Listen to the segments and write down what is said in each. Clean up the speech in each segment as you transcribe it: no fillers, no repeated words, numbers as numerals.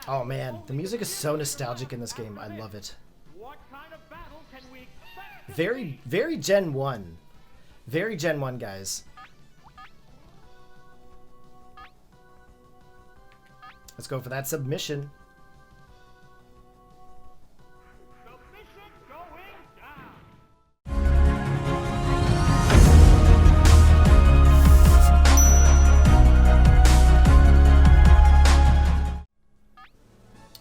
Oh man, the music is so nostalgic in this game. I love it. Very, very Gen 1. Very Gen 1, guys. Let's go for that submission.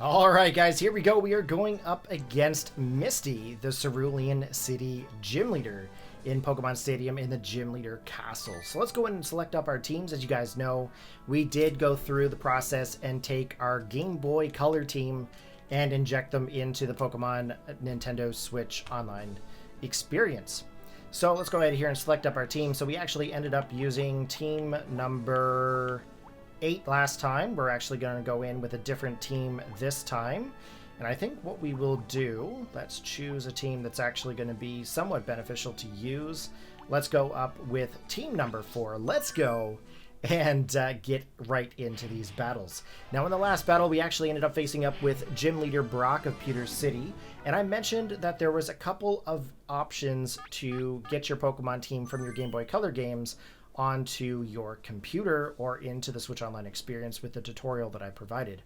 Alright guys, here we go. We are going up against Misty, the Cerulean City Gym Leader in Pokemon Stadium in the Gym Leader Castle. So let's go in and select up our teams. As you guys know, we did go through the process and take our Game Boy Color team and inject them into the Pokemon Nintendo Switch Online experience. So let's go ahead here and select up our team. So we actually ended up using team number 8 last time. We're actually going to go in with a different team this time. And I think what we will do, let's choose a team that's actually going to be somewhat beneficial to use. Let's go up with team number 4. Let's go and get right into these battles. Now in the last battle, we actually ended up facing up with Gym Leader Brock of Pewter City. And I mentioned that there was a couple of options to get your Pokemon team from your Game Boy Color games onto your computer or into the Switch Online experience with the tutorial that I provided.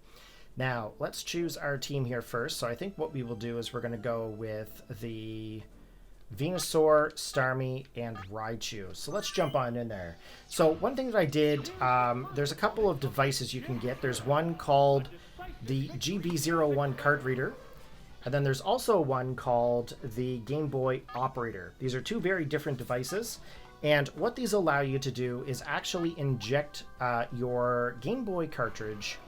Now, let's choose our team here first. So I think what we will do is we're going to go with the Venusaur, Starmie, and Raichu. So let's jump on in there. So one thing that I did, there's a couple of devices you can get. There's one called the GB01 card reader, and then there's also one called the Game Boy Operator. These are two very different devices. And what these allow you to do is actually inject your Game Boy cartridge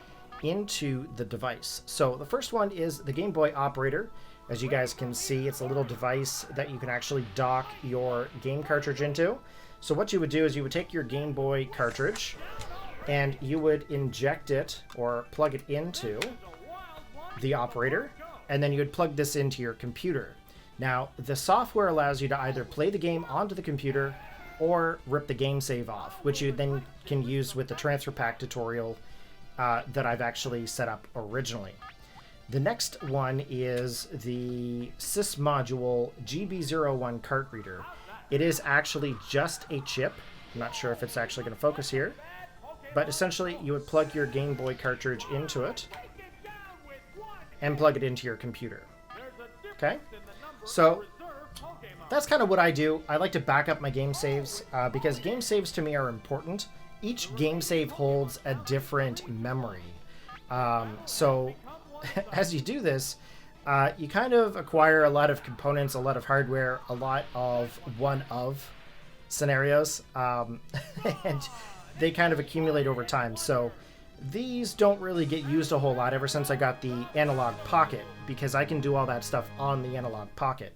into the device. So the first one is the Game Boy Operator. As you guys can see, it's a little device that you can actually dock your game cartridge into. So what you would do is you would take your Game Boy cartridge and you would inject it or plug it into the operator, and then you would plug this into your computer. Now, the software allows you to either play the game onto the computer or rip the game save off, which you then can use with the Transfer Pak tutorial that I've actually set up originally. The next one is the Sys Module GB01 cart reader. It is actually just a chip. I'm not sure if it's actually going to focus here, but essentially you would plug your Game Boy cartridge into it and plug it into your computer. Okay, so that's kind of what I do. I like to back up my game saves because game saves to me are important. Each game save holds a different memory. So as you do this, you kind of acquire a lot of components, a lot of hardware, a lot of one-of scenarios, and they kind of accumulate over time. So these don't really get used a whole lot ever since I got the Analog Pocket, because I can do all that stuff on the Analog Pocket.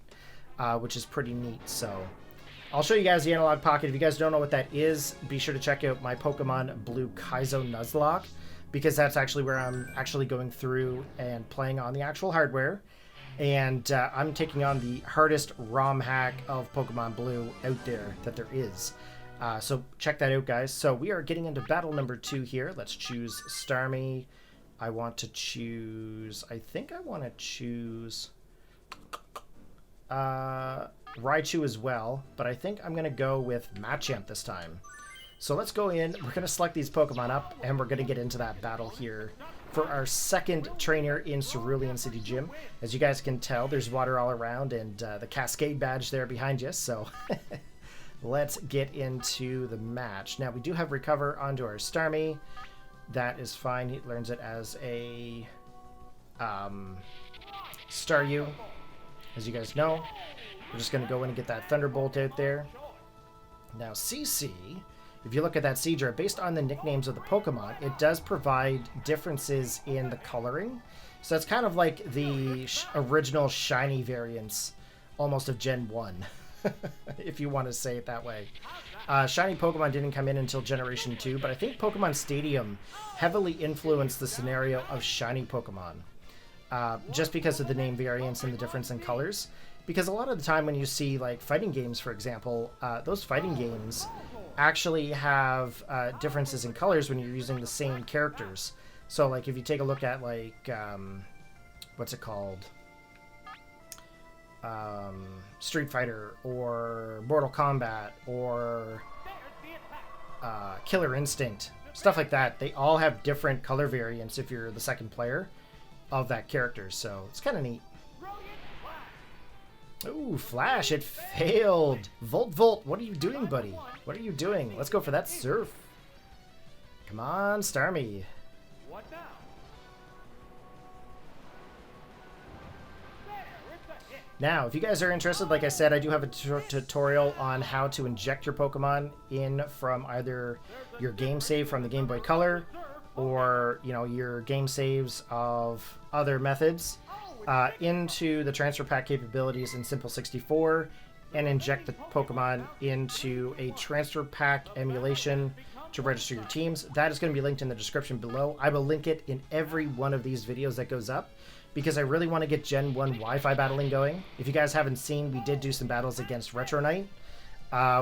Which is pretty neat. So I'll show you guys the Analog Pocket. If you guys don't know what that is, be sure to check out my Pokemon Blue Kaizo Nuzlocke, because that's actually where I'm actually going through and playing on the actual hardware. And I'm taking on the hardest ROM hack of Pokemon Blue out there that there is. So check that out, guys. So we are getting into battle number 2 here. Let's choose Starmie. I want to choose... I think I want to choose... Raichu as well, but I think I'm going to go with Machamp this time. So let's go in, we're going to select these Pokemon up, and we're going to get into that battle here for our second trainer in Cerulean City Gym. As you guys can tell, there's water all around, and the Cascade badge there behind you, so let's get into the match. Now, we do have Recover onto our Starmie. That is fine, he learns it as a Staryu. As you guys know, we're just going to go in and get that Thunderbolt out there. Now, CC, if you look at that Seadra, based on the nicknames of the Pokemon, it does provide differences in the coloring. So it's kind of like the original shiny variants, almost of Gen 1, if you want to say it that way. Shiny Pokemon didn't come in until Generation 2, but I think Pokemon Stadium heavily influenced the scenario of shiny Pokemon. Just because of the name variants and the difference in colors. Because a lot of the time when you see like fighting games, for example, those fighting games actually have differences in colors when you're using the same characters. So like if you take a look at like what's it called, Street Fighter or Mortal Kombat or Killer Instinct, stuff like that, they all have different color variants if you're the second player of that character, so it's kind of neat. Ooh, Flash, it failed. Volt, what are you doing, buddy? What are you doing? Let's go for that surf. Come on, Starmie. What now? Now, if you guys are interested, like I said, I do have a tutorial on how to inject your Pokemon in from either your game save from the Game Boy Color or, you know, your game saves of other methods into the Transfer Pak capabilities in Simple 64 and inject the Pokemon into a Transfer Pak emulation to register your teams. That is going to be linked in the description below. I will link it in every one of these videos that goes up, because I really want to get Gen 1 Wi-Fi battling going. If you guys haven't seen, we did do some battles against Retro Knight.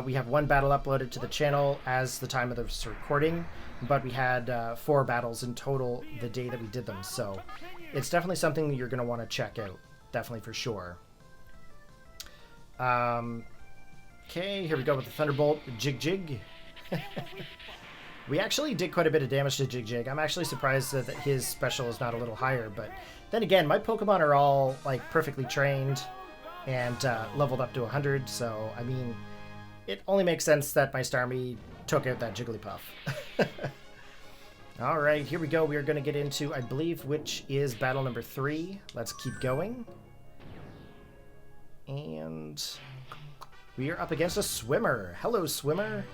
We have one battle uploaded to the channel as the time of this recording, but we had 4 battles in total the day that we did them. So it's definitely something that you're going to want to check out. Definitely for sure. Okay, here we go with the Thunderbolt. Jig. We actually did quite a bit of damage to Jig. I'm actually surprised that his special is not a little higher, but then again, my Pokemon are all like perfectly trained and leveled up to 100, so I mean, it only makes sense that my Starmie took out that Jigglypuff. All right, here we go. We are going to get into, I believe, which is battle number 3. Let's keep going. And we are up against a Swimmer. Hello, Swimmer.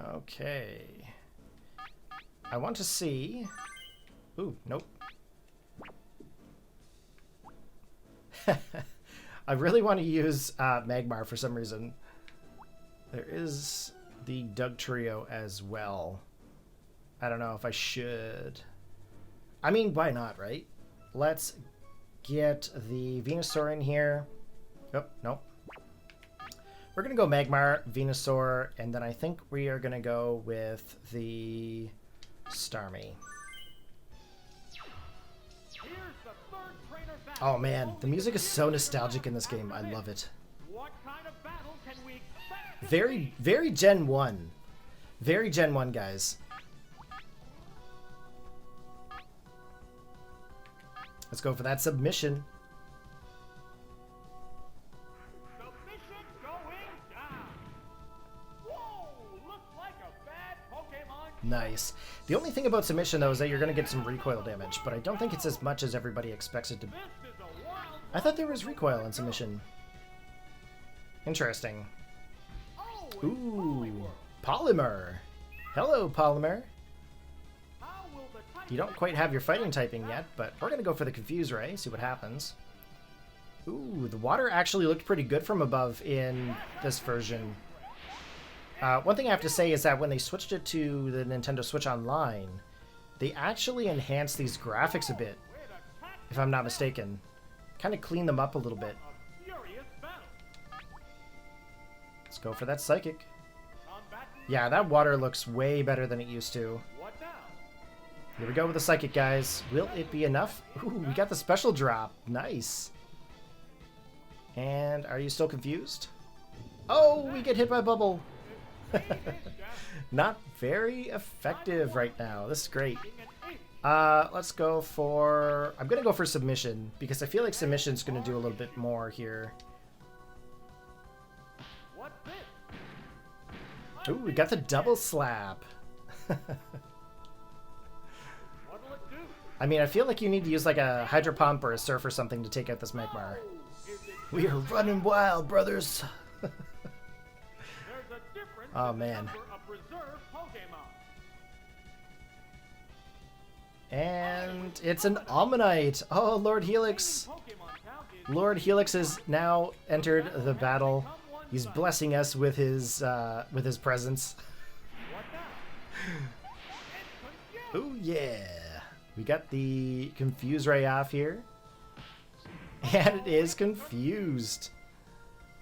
Okay. I want to see... Ooh, nope. I really want to use Magmar for some reason. There is the Doug Trio as well. I don't know if I should. I mean, why not, right? Let's get the Venusaur in here. Oh, nope. We're going to go Magmar, Venusaur, and then I think we are going to go with the Starmie. Oh man, the music is so nostalgic in this game. I love it. Very, very Gen 1. Very Gen 1, guys. Let's go for that submission. Nice. The only thing about submission, though, is that you're going to get some recoil damage, but I don't think it's as much as everybody expects it to be. I thought there was recoil in submission. Interesting. Ooh, Polymer. Hello, Polymer. You don't quite have your fighting typing yet, but we're going to go for the Confuse Ray, see what happens. Ooh, the water actually looked pretty good from above in this version. One thing I have to say is that when they switched it to the Nintendo Switch Online, they actually enhanced these graphics a bit, if I'm not mistaken. Kind of cleaned them up a little bit. Let's go for that Psychic. Yeah, that water looks way better than it used to. Here we go with the Psychic, guys. Will it be enough? Ooh, we got the special drop. Nice. And are you still confused? Oh, we get hit by Bubble. Not very effective right now. This is great. Let's go for... I'm going to go for Submission, because I feel like Submission's going to do a little bit more here. Ooh, we got the double slap. I mean, I feel like you need to use like a Hydro Pump or a Surf or something to take out this Magmar. We are running wild, brothers. Oh, man. And it's an Ammonite. Oh, Lord Helix. Lord Helix has now entered the battle. He's blessing us with his presence. Oh, yeah. We got the Confuse Ray off here. And it is confused.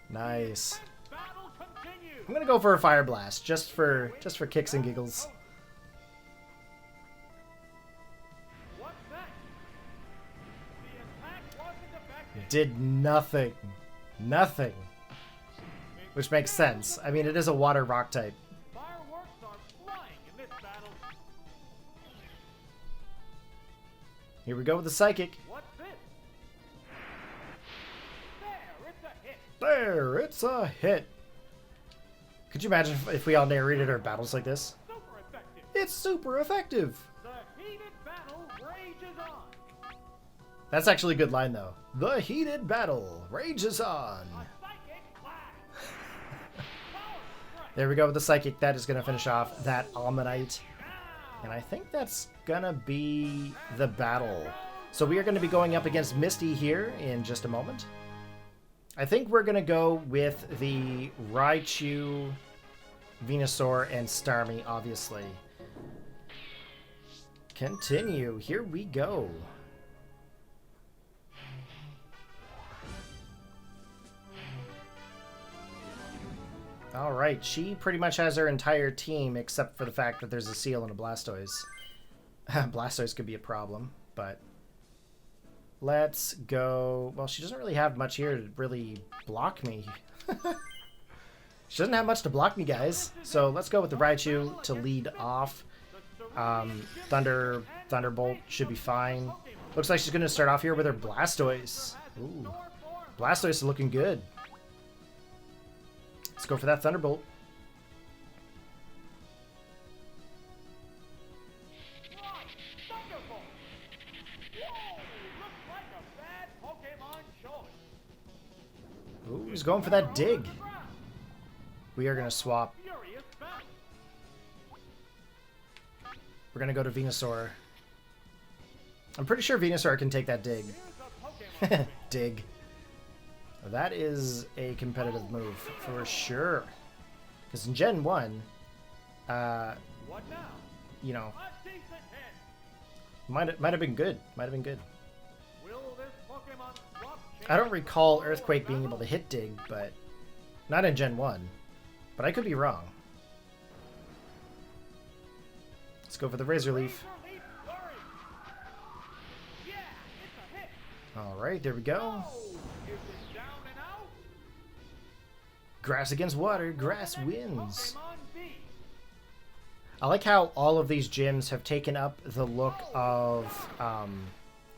Nice. I'm gonna go for a Fire Blast, just for kicks and giggles. did nothing. Nothing. Which makes sense. I mean, it is a water rock type. Fireworks are flying in this battle. Here we go with the psychic. What's this? There, it's a hit. There, it's a hit. Could you imagine if we all narrated our battles like this? Super effective. It's super effective. The heated battle rages on. That's actually a good line, though. The heated battle rages on. A psychic blast. Power strike. There we go with the psychic. That is going to finish off that Ammonite. And I think that's going to be the battle. So we are going to be going up against Misty here in just a moment. I think we're going to go with the Raichu, Venusaur, and Starmie, obviously. Continue. Here we go. All right, she pretty much has her entire team except for the fact that there's a Seal and a Blastoise. Blastoise could be a problem, but let's go. Well, she doesn't really have much here to really block me. She doesn't have much to block me, guys. So let's go with the Raichu to lead off. Thunderbolt should be fine. Looks like she's going to start off here with her Blastoise. Ooh, Blastoise is looking good. Let's go for that Thunderbolt. Ooh, he's going for that dig. We are going to swap. We're going to go to Venusaur. I'm pretty sure Venusaur can take that dig. Dig. That is a competitive move for sure. Because in Gen 1, you know, might have been good. Might have been good. I don't recall Earthquake being able to hit dig, but not in Gen 1. But I could be wrong. Let's go for the Razor Leaf. Alright, there we go. Grass against water, grass wins. I like how all of these gyms have taken up the look of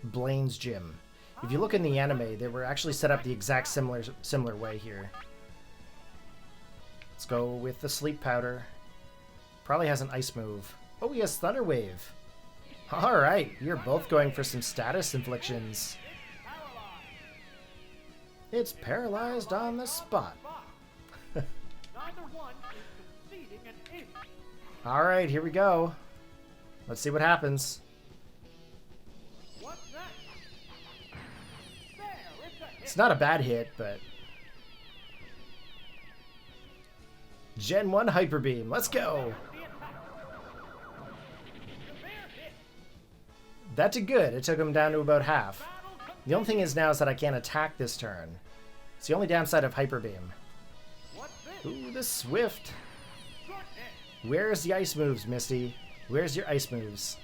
Blaine's gym. If you look in the anime, they were actually set up the exact similar way here. Let's go with the Sleep Powder. Probably has an ice move. Oh, he has Thunder Wave. Alright, you're both going for some status inflictions. It's paralyzed on the spot. Alright, here we go. Let's see what happens. It's not a bad hit, but... Gen 1 Hyper Beam, let's go! That did good. It took him down to about half. The only thing is now is that I can't attack this turn. It's the only downside of Hyper Beam. Ooh, the Swift. Where's the ice moves, Misty? Where's your ice moves?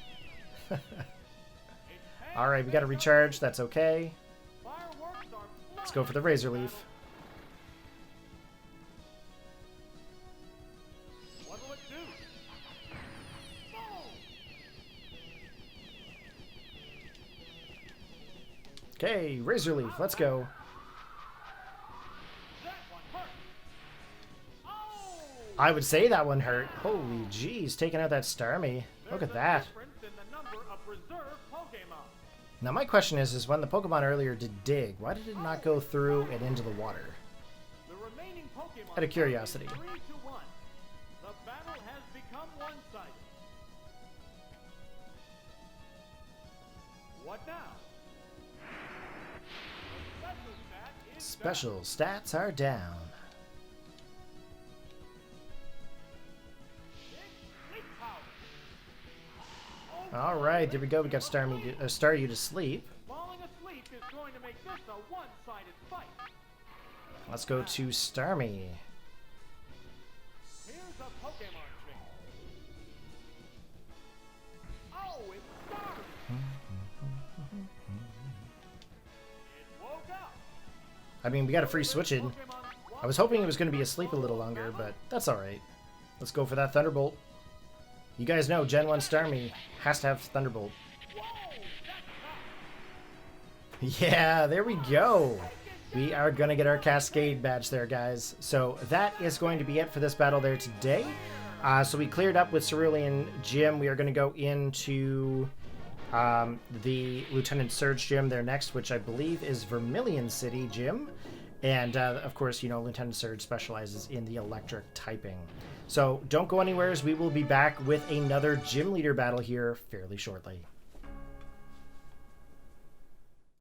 Alright, we got to recharge. That's okay. Let's go for the Razor Leaf. Okay, Razor Leaf, let's go. I would say that one hurt. Holy jeez, taking out that Starmie. Look at that. Now my question is when the Pokemon earlier did dig, why did it not go through and into the water? Out of curiosity. The battle has become one-sided. What now? Special stats are down. Alright, there we go. We got Staryu to sleep. Falling asleep is going to make this a one-sided fight. Let's go to Starmie. Here's a Pokemon trick. Oh, it's Starmie. It woke up. I mean, we got a free switch in. I was hoping it was going to be asleep a little longer, but that's alright. Let's go for that Thunderbolt. You guys know Gen 1 Starmie has to have Thunderbolt. Yeah, there we go. We are going to get our Cascade badge there, guys. So that is going to be it for this battle there today. So we cleared up with Cerulean Gym. We are going to go into the Lieutenant Surge Gym there next, which I believe is Vermilion City Gym. And, of course, you know, Lieutenant Surge specializes in the electric typing. So don't go anywhere, as we will be back with another Gym Leader battle here fairly shortly.